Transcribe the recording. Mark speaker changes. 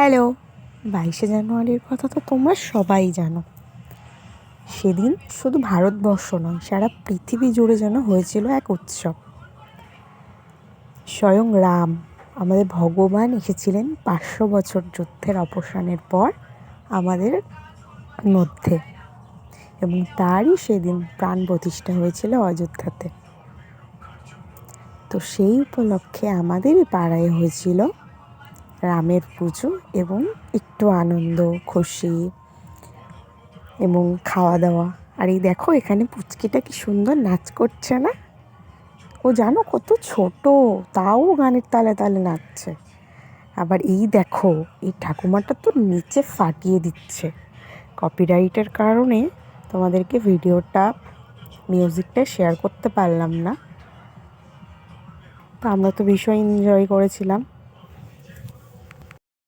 Speaker 1: Hello, 22শে জানুয়ারির কথা তো তোমরা সবাই জানো। সেদিন শুধু ভারতবর্ষ নয়, সারা পৃথিবী জুড়ে যেন হয়েছিল এক উৎসব। স্বয়ং রাম, আমাদের ভগবান, এসেছিলেন 500 বছর যুদ্ধের অবসানের পর আমাদের মধ্যে, এবং তারই সেদিন প্রাণ প্রতিষ্ঠা হয়েছিল অযোধ্যাতে। তো সেই উপলক্ষে আমাদেরই পাড়ায় হয়েছিল রামের পুজো, এবং একটু আনন্দ খুশি এবং খাওয়া দাওয়া। আর এই দেখো, এখানে পুচকিটা কি সুন্দর নাচ করছে না? ও জানো কত ছোট, তাও গানের তালে তালে নাচছে। আবার এই দেখো, এই ঠাকুমাটা তো নিচে ফাটিয়ে দিচ্ছে। কপিরাইটের কারণে তোমাদেরকে ভিডিওটা, মিউজিকটা শেয়ার করতে পারলাম না। তো আমরা তো ভীষণ এনজয় করেছিলাম।